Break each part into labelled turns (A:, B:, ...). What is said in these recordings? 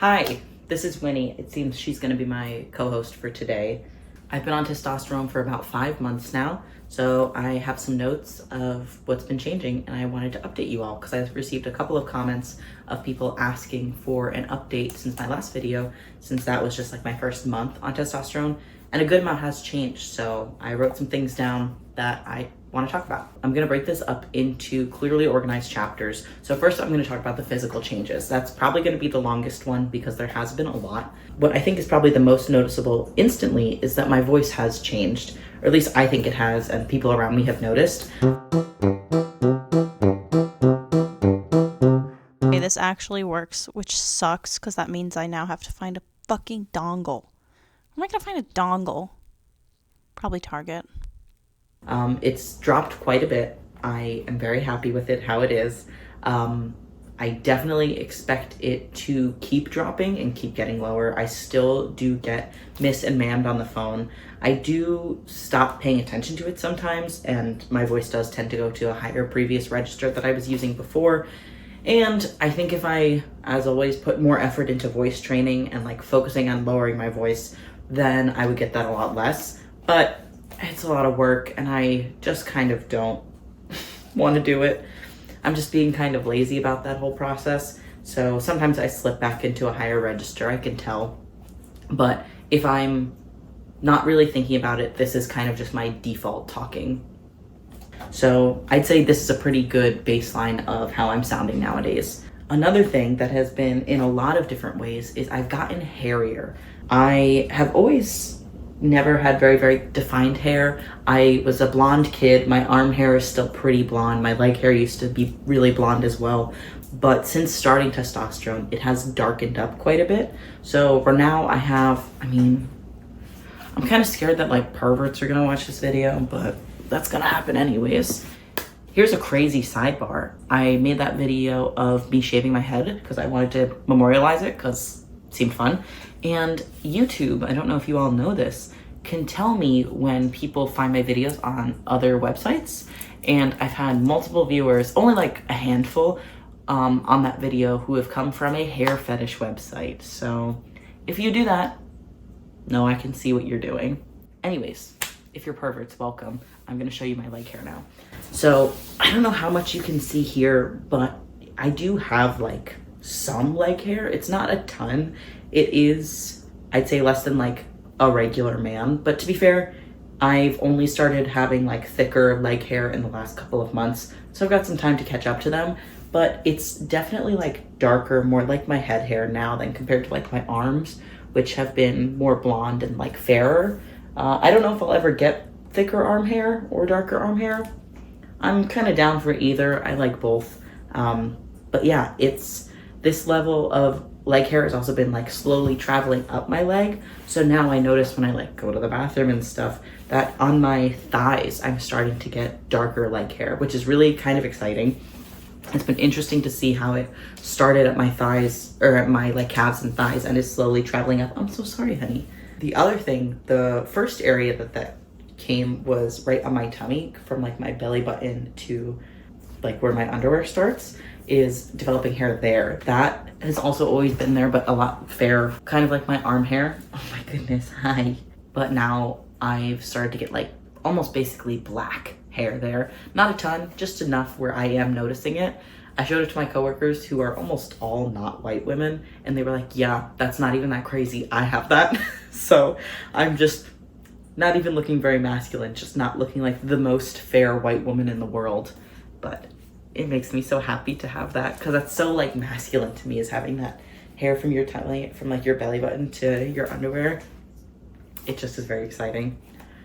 A: Hi, this is Winnie. It seems she's going to be my co-host for today. I've been on testosterone for about 5 months now, so I have some notes of what's been changing, and I wanted to update you all because I've received a couple of comments of people asking for an update since my last video, since that was just like my first month on testosterone, and a good amount has changed, so I wrote some things down that I want to talk about. I'm going to break this up into clearly organized chapters. So first I'm going to talk about the physical changes. That's probably going to be the longest one because there has been a lot. What I think is probably the most noticeable instantly is that my voice has changed, or at least I think it has, and people around me have noticed.
B: Okay, this actually works, which sucks because that means I now have to find a fucking dongle. Where am I gonna find a dongle? Probably Target.
A: It's dropped quite a bit. I am very happy with it how it is. I definitely expect it to keep dropping and keep getting lower. I still do get miss and ma'amed on the phone. I do stop paying attention to it sometimes, and my voice does tend to go to a higher previous register that I was using before. And I think if I, as always, put more effort into voice training and like focusing on lowering my voice, then I would get that a lot less. But it's a lot of work and I just kind of don't want to do it. I'm just being kind of lazy about that whole process. So sometimes I slip back into a higher register, I can tell. But if I'm not really thinking about it, this is kind of just my default talking. So I'd say this is a pretty good baseline of how I'm sounding nowadays. Another thing that has been in a lot of different ways is I've gotten hairier. I have always never had very defined hair. I was a blonde kid. My arm hair is still pretty blonde. My leg hair used to be really blonde as well. But since starting testosterone, it has darkened up quite a bit. So for now I'm kind of scared that like perverts are gonna watch this video, but that's gonna happen anyways. Here's a crazy sidebar. I made that video of me shaving my head because I wanted to memorialize it because it seemed fun. And YouTube, I don't know if you all know this, can tell me when people find my videos on other websites. And I've had multiple viewers, only like a handful, on that video who have come from a hair fetish website. So if you do that, no, I can see what you're doing. Anyways, if you're perverts, welcome. I'm gonna show you my leg hair now. So I don't know how much you can see here, but I do have like some leg hair. It's not a ton. It is, I'd say, less than like a regular man. But to be fair, I've only started having like thicker leg hair in the last couple of months. So I've got some time to catch up to them. But it's definitely like darker, more like my head hair now than compared to like my arms, which have been more blonde and like fairer. I don't know if I'll ever get thicker arm hair or darker arm hair. I'm kind of down for either. I like both. But yeah, it's this level of leg hair has also been like slowly traveling up my leg. So now I notice when I like go to the bathroom and stuff that on my thighs, I'm starting to get darker leg hair, which is really kind of exciting. It's been interesting to see how it started at my thighs or at my like calves and thighs and is slowly traveling up. I'm so sorry, honey. The other thing, the first area that came was right on my tummy from like my belly button to like where my underwear starts is developing hair there. That has also always been there, but a lot fair, kind of like my arm hair. Oh my goodness, hi. But now I've started to get like almost basically black hair there. Not a ton, just enough where I am noticing it. I showed it to my coworkers who are almost all not white women, and they were like, yeah, that's not even that crazy. I have that. So I'm just not even looking very masculine, just not looking like the most fair white woman in the world. But it makes me so happy to have that because that's so like masculine to me, is having that hair from your tummy, from like your belly button to your underwear. It just is very exciting.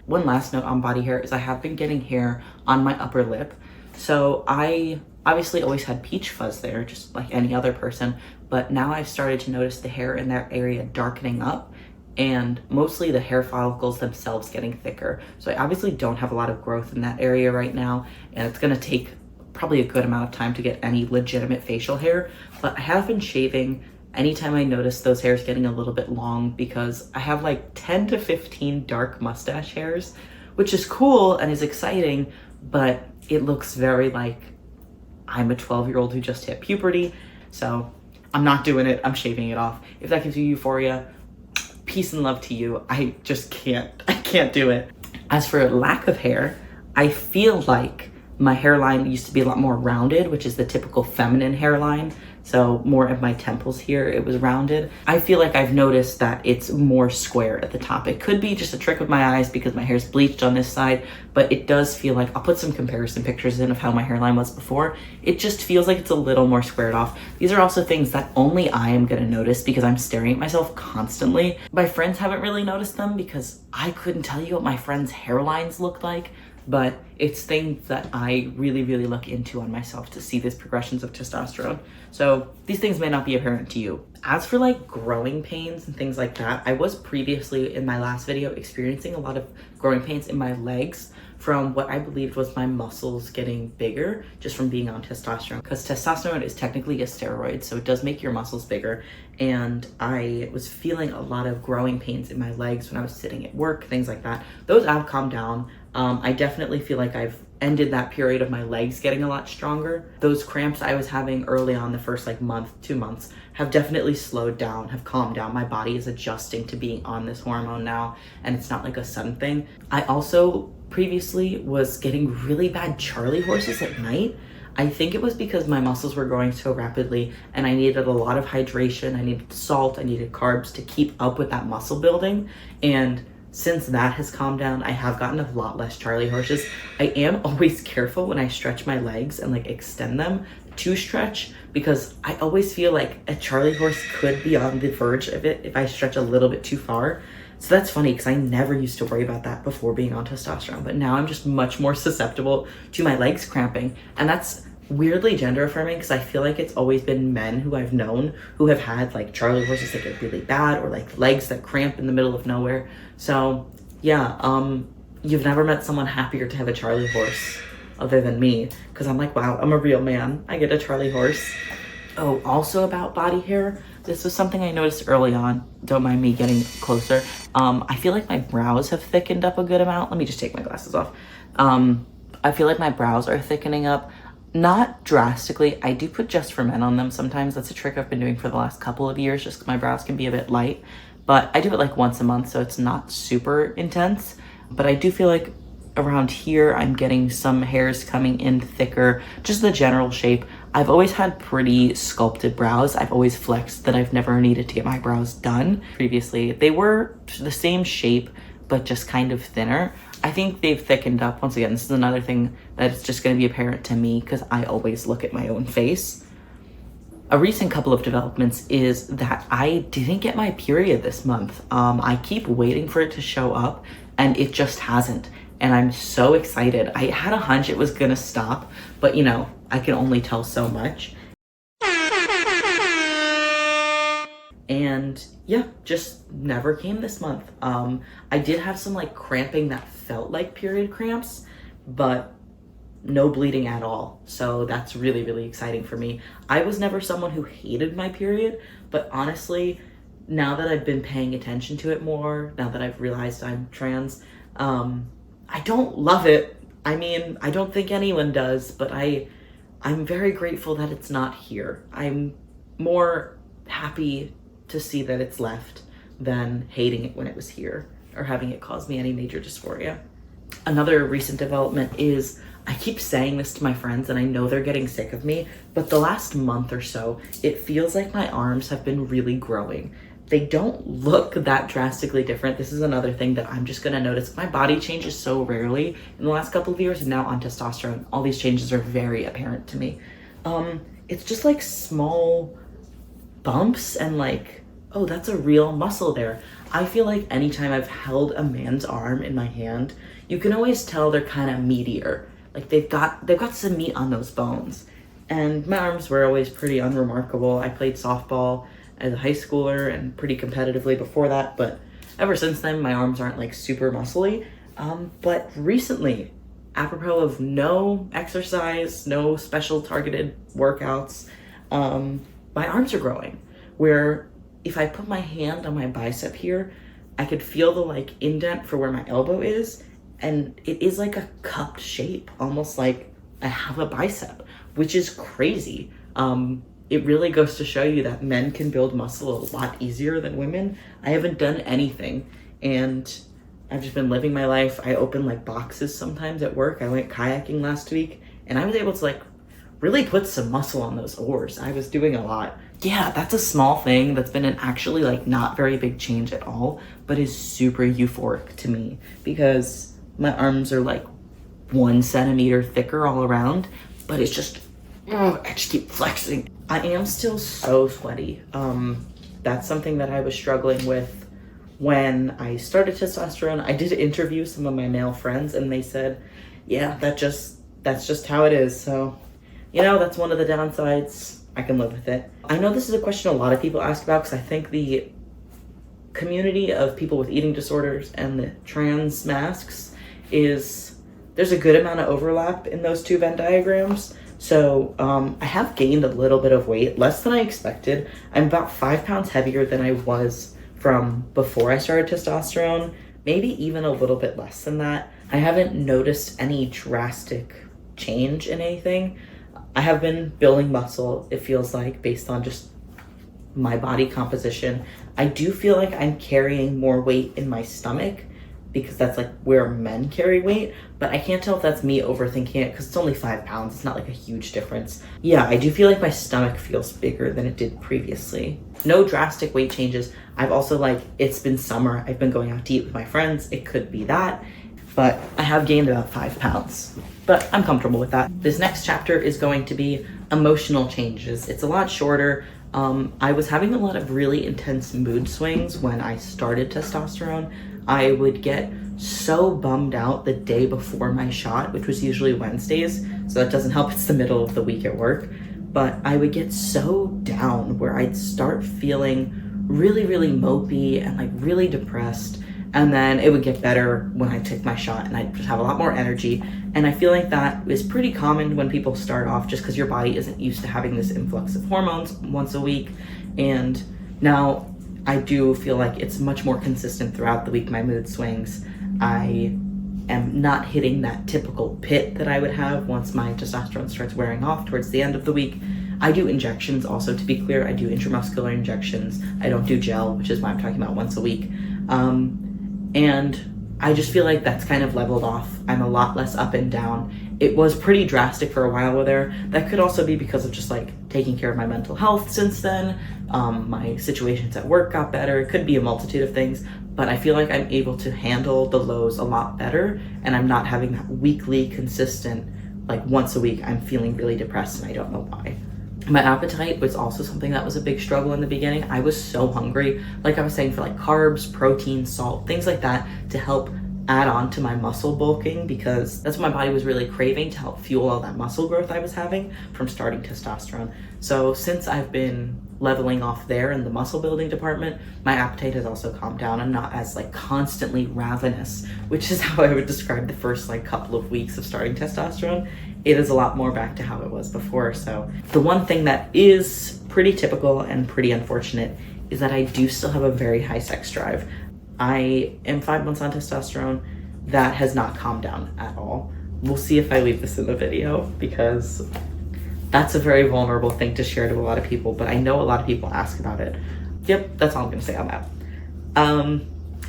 A: One last note on body hair is I have been getting hair on my upper lip. So I obviously always had peach fuzz there, just like any other person, but now I've started to notice the hair in that area darkening up and mostly the hair follicles themselves getting thicker. So I obviously don't have a lot of growth in that area right now, and it's gonna take probably a good amount of time to get any legitimate facial hair, but I have been shaving anytime I notice those hairs getting a little bit long because I have like 10 to 15 dark mustache hairs, which is cool and is exciting, but it looks very like I'm a 12-year-old who just hit puberty. So I'm not doing it. I'm shaving it off. If that gives you euphoria, peace and love to you. I just can't. I can't do it. As for lack of hair, I feel like my hairline used to be a lot more rounded, which is the typical feminine hairline. So more of my temples here, it was rounded. I feel like I've noticed that it's more square at the top. It could be just a trick of my eyes because my hair's bleached on this side, but it does feel like, I'll put some comparison pictures in of how my hairline was before. It just feels like it's a little more squared off. These are also things that only I am gonna notice because I'm staring at myself constantly. My friends haven't really noticed them because I couldn't tell you what my friends' hairlines look like, but it's things that I really, really look into on myself to see these progressions of testosterone. So these things may not be apparent to you. As for like growing pains and things like that, I was previously in my last video experiencing a lot of growing pains in my legs from what I believed was my muscles getting bigger just from being on testosterone, because testosterone is technically a steroid, so it does make your muscles bigger. And I was feeling a lot of growing pains in my legs when I was sitting at work, things like that. Those have calmed down. I definitely feel like I've ended that period of my legs getting a lot stronger. Those cramps I was having early on, the first like month, 2 months, have definitely slowed down, have calmed down. My body is adjusting to being on this hormone now, and it's not like a sudden thing. I also previously was getting really bad Charlie horses at night. I think it was because my muscles were growing so rapidly and I needed a lot of hydration. I needed salt, I needed carbs to keep up with that muscle building. And since that has calmed down, I have gotten a lot less Charlie horses. I am always careful when I stretch my legs and like extend them to stretch, because I always feel like a Charlie horse could be on the verge of it if I stretch a little bit too far. So that's funny because I never used to worry about that before being on testosterone, but now I'm just much more susceptible to my legs cramping. And that's weirdly gender affirming because I feel like it's always been men who I've known who have had like Charlie horses that get really bad, or like legs that cramp in the middle of nowhere. So yeah, you've never met someone happier to have a Charlie horse other than me, because I'm like, wow, I'm a real man. I get a Charlie horse. Oh, also about body hair, this was something I noticed early on. Don't mind me getting closer. I feel like my brows have thickened up a good amount. Let me just take my glasses off. I feel like my brows are thickening up. Not drastically. I do put Just for Men on them sometimes. That's a trick I've been doing for the last couple of years just because my brows can be a bit light. But I do it like once a month, so it's not super intense. But I do feel like around here I'm getting some hairs coming in thicker, just the general shape. I've always had pretty sculpted brows. I've always flexed that I've never needed to get my brows done. Previously, they were the same shape, but just kind of thinner. I think they've thickened up. Once again, this is another thing that is just gonna be apparent to me because I always look at my own face. A recent couple of developments is that I didn't get my period this month. I keep waiting for it to show up and it just hasn't. And I'm so excited. I had a hunch it was gonna stop, but you know, I can only tell so much. And yeah, just never came this month. I did have some like cramping that felt like period cramps, but no bleeding at all. So that's really, really exciting for me. I was never someone who hated my period, but honestly, now that I've been paying attention to it more, now that I've realized I'm trans, I don't love it. I mean, I don't think anyone does, but I'm very grateful that it's not here. I'm more happy to see that it's left than hating it when it was here or having it cause me any major dysphoria. Another recent development is, I keep saying this to my friends and I know they're getting sick of me, but the last month or so, it feels like my arms have been really growing. They don't look that drastically different. This is another thing that I'm just gonna notice. My body changes so rarely in the last couple of years, and now on testosterone, all these changes are very apparent to me. It's just like small bumps and like, oh, that's a real muscle there. I feel like anytime I've held a man's arm in my hand, you can always tell they're kind of meatier. Like they've got some meat on those bones. And my arms were always pretty unremarkable. I played softball as a high schooler and pretty competitively before that, but ever since then, my arms aren't like super muscly. But recently, apropos of no exercise, no special targeted workouts, my arms are growing, where if I put my hand on my bicep here, I could feel the like indent for where my elbow is, and it is like a cupped shape, almost like I have a bicep, which is crazy. it really goes to show you that men can build muscle a lot easier than women. I haven't done anything, and I've just been living my life. I open like boxes sometimes at work. I went kayaking last week, and I was able to like really put some muscle on those oars. I was doing a lot. Yeah, that's a small thing that's been an actually like not very big change at all, but is super euphoric to me because my arms are like 1 centimeter thicker all around, but it's just, I just keep flexing. I am still so sweaty. That's something that I was struggling with when I started testosterone. I did interview some of my male friends, and they said, yeah, that's just how it is. So, you know, that's one of the downsides. I can live with it. I know this is a question a lot of people ask about, because I think the community of people with eating disorders and the trans masks there's a good amount of overlap in those two Venn diagrams. So I have gained a little bit of weight, less than I expected. I'm about 5 pounds heavier than I was from before I started testosterone, maybe even a little bit less than that. I haven't noticed any drastic change in anything. I have been building muscle, it feels like, based on just my body composition. I do feel like I'm carrying more weight in my stomach, because that's like where men carry weight, but I can't tell if that's me overthinking it because it's only 5 pounds. It's not like a huge difference. Yeah, I do feel like my stomach feels bigger than it did previously. No drastic weight changes. I've also it's been summer. I've been going out to eat with my friends. It could be that, but I have gained about 5 pounds, but I'm comfortable with that. This next chapter is going to be emotional changes. It's a lot shorter. I was having a lot of really intense mood swings when I started testosterone. I would get so bummed out the day before my shot, which was usually Wednesdays, so that doesn't help, it's the middle of the week at work, but I would get so down where I'd start feeling really, really mopey and like really depressed, and then it would get better when I took my shot and I'd just have a lot more energy. And I feel like that is pretty common when people start off, just because your body isn't used to having this influx of hormones once a week. And now I do feel like it's much more consistent throughout the week, my mood swings. I am not hitting that typical pit that I would have once my testosterone starts wearing off towards the end of the week. I do injections also, to be clear. I do intramuscular injections. I don't do gel, which is why I'm talking about once a week. And I just feel like that's kind of leveled off. I'm a lot less up and down. It was pretty drastic for a while there. That could also be because of just like taking care of my mental health since then. My situations at work got better. It could be a multitude of things, but I feel like I'm able to handle the lows a lot better, and I'm not having that weekly consistent, like once a week, I'm feeling really depressed and I don't know why. My appetite was also something that was a big struggle in the beginning. I was so hungry, like I was saying, for like carbs, protein, salt, things like that to help add on to my muscle bulking, because that's what my body was really craving to help fuel all that muscle growth I was having from starting testosterone. So since I've been leveling off there in the muscle building department, my appetite has also calmed down. I'm not as like constantly ravenous, which is how I would describe the first like couple of weeks of starting testosterone. It is a lot more back to how it was before. So the one thing that is pretty typical and pretty unfortunate is that I do still have a very high sex drive. I am 5 months on testosterone. That has not calmed down at all. We'll see if I leave this in the video, because that's a very vulnerable thing to share to a lot of people, but I know a lot of people ask about it. Yep, that's all I'm gonna say on that.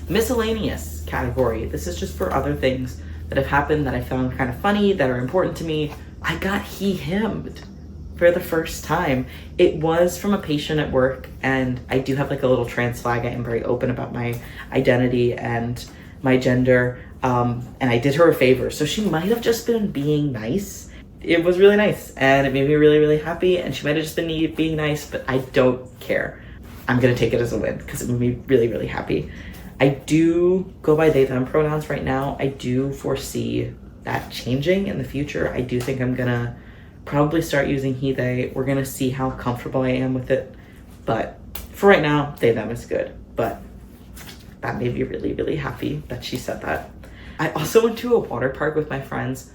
A: Miscellaneous category. This is just for other things that have happened that I found kind of funny, that are important to me. I got he/him'd for the first time. It was from a patient at work, and I do have like a little trans flag. I am very open about my identity and my gender, and I did her a favor, so she might have just been being nice. It was really nice, and it made me really, really happy, and she might have just been being nice, but I don't care. I'm gonna take it as a win, because it made me really, really happy. I do go by they, them pronouns right now. I do foresee that changing in the future. I do think I'm gonna probably start using he, they. We're gonna see how comfortable I am with it, but for right now, they, them is good. But that made me really, really happy that she said that. I also went to a water park with my friends.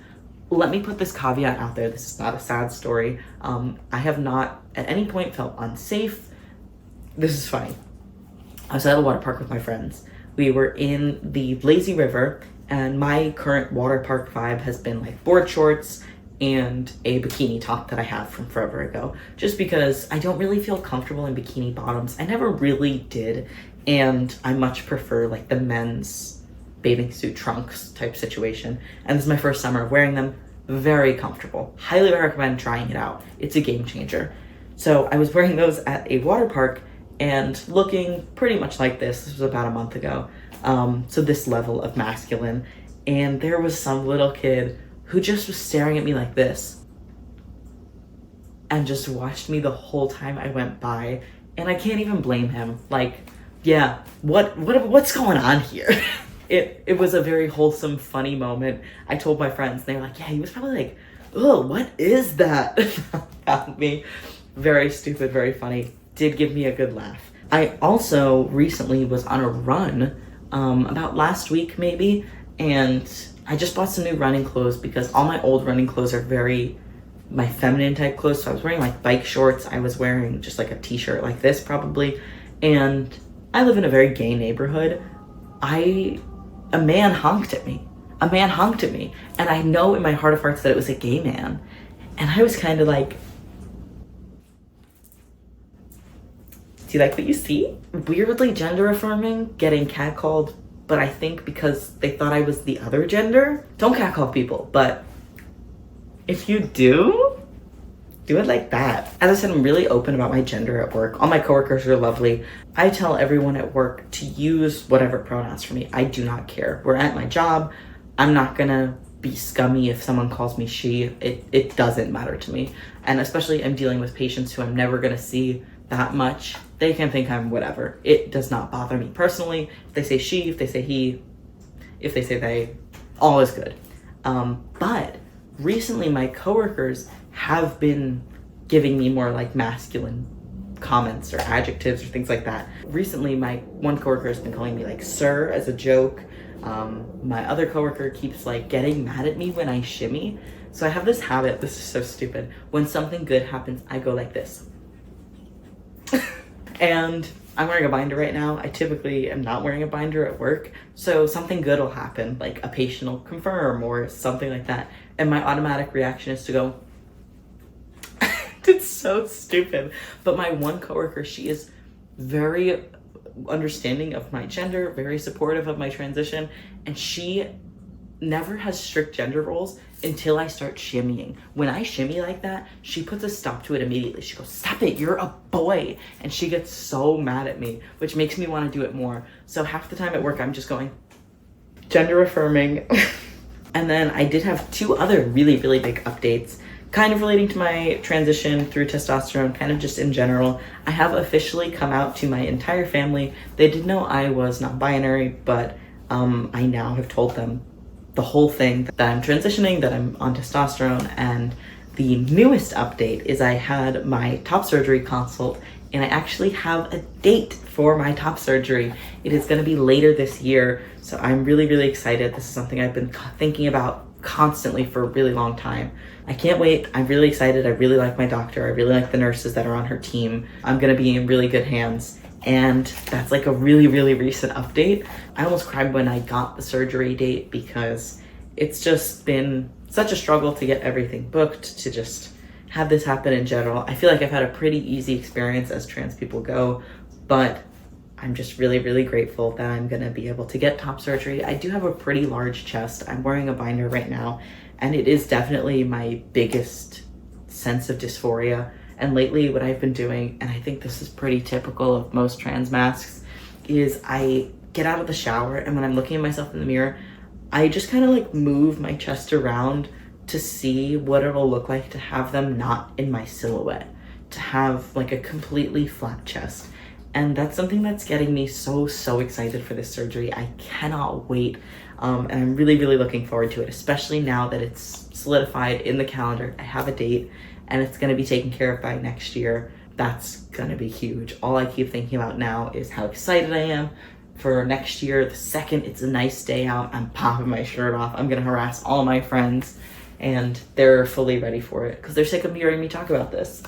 A: Let me put this caveat out there. This is not a sad story. I have not at any point felt unsafe. This is funny. I was at a water park with my friends. We were in the lazy river, and my current water park vibe has been like board shorts and a bikini top that I have from forever ago, just because I don't really feel comfortable in bikini bottoms. I never really did, and I much prefer like the men's bathing suit trunks type situation. And this is my first summer of wearing them. Very comfortable. Highly recommend trying it out. It's a game changer. So I was wearing those at a water park and looking pretty much like this. This was about a month ago. So this level of masculine. And there was some little kid who just was staring at me like this and just watched me the whole time I went by. And I can't even blame him. Like, yeah, what's going on here? It was a very wholesome, funny moment. I told my friends, they were like, yeah, he was probably like, oh, what is that? About me. Very stupid, very funny. Did give me a good laugh. I also recently was on a run, about last week maybe, and I just bought some new running clothes because all my old running clothes are very my feminine type clothes. So I was wearing like bike shorts. I was wearing just like a t-shirt like this probably. And I live in a very gay neighborhood. A man honked at me. A man honked at me. And I know in my heart of hearts that it was a gay man. And I was kind of like, do you like what you see? Weirdly gender affirming, getting catcalled, but I think because they thought I was the other gender. Don't catcall people, but if you do it like that. As I said, I'm really open about my gender at work. All my coworkers are lovely. I tell everyone at work to use whatever pronouns for me. I do not care. We're at my job. I'm not gonna be scummy if someone calls me she. It doesn't matter to me. And especially I'm dealing with patients who I'm never gonna see that much. They can think I'm whatever. It does not bother me personally. If they say she, if they say he, if they say they, all is good. But recently my coworkers have been giving me more like masculine comments or adjectives or things like that. Recently my one coworker has been calling me like sir as a joke. My other coworker keeps like getting mad at me when I shimmy. So I have this habit, this is so stupid. When something good happens, I go like this. And I'm wearing a binder right now. I typically am not wearing a binder at work. So something good will happen, like a patient will confirm or something like that. And my automatic reaction is to go, it's so stupid. But my one coworker, she is very understanding of my gender, very supportive of my transition. And she never has strict gender roles until I start shimmying. When I shimmy like that, she puts a stop to it immediately. She goes, stop it, you're a boy. And she gets so mad at me, which makes me want to do it more. So half the time at work, I'm just going gender affirming. And then I did have two other really, really big updates, kind of relating to my transition through testosterone, kind of just in general. I have officially come out to my entire family. They did know I was non-binary, but I now have told them the whole thing, that I'm transitioning, that I'm on testosterone. And the newest update is I had my top surgery consult, and I actually have a date for my top surgery. It is going to be later this year, so I'm really, really excited. This is something I've been thinking about constantly for a really long time. I can't wait. I'm really excited. I really like my doctor. I really like the nurses that are on her team. I'm going to be in really good hands. And that's like a really, really recent update. I almost cried when I got the surgery date because it's just been such a struggle to get everything booked, to just have this happen in general. I feel like I've had a pretty easy experience as trans people go, but I'm just really, really grateful that I'm gonna be able to get top surgery. I do have a pretty large chest. I'm wearing a binder right now, and it is definitely my biggest sense of dysphoria. And lately what I've been doing, and I think this is pretty typical of most trans masks, is I get out of the shower, and when I'm looking at myself in the mirror, I just kind of like move my chest around to see what it'll look like to have them not in my silhouette, to have like a completely flat chest. And that's something that's getting me so excited for this surgery. I cannot wait. And I'm really, really looking forward to it, especially now that it's solidified in the calendar. I have a date, and it's gonna be taken care of by next year. That's gonna be huge. All I keep thinking about now is how excited I am for next year. The second it's a nice day out, I'm popping my shirt off. I'm gonna harass all my friends, and they're fully ready for it because they're sick of hearing me talk about this.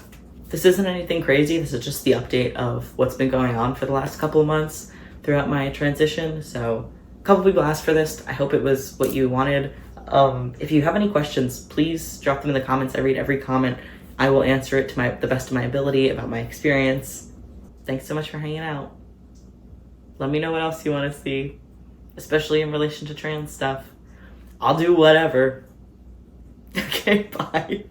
A: This isn't anything crazy. This is just the update of what's been going on for the last couple of months throughout my transition. So a couple people asked for this. I hope it was what you wanted. If you have any questions, please drop them in the comments. I read every comment. I will answer it to the best of my ability about my experience. Thanks so much for hanging out. Let me know what else you want to see, especially in relation to trans stuff. I'll do whatever. Okay, bye.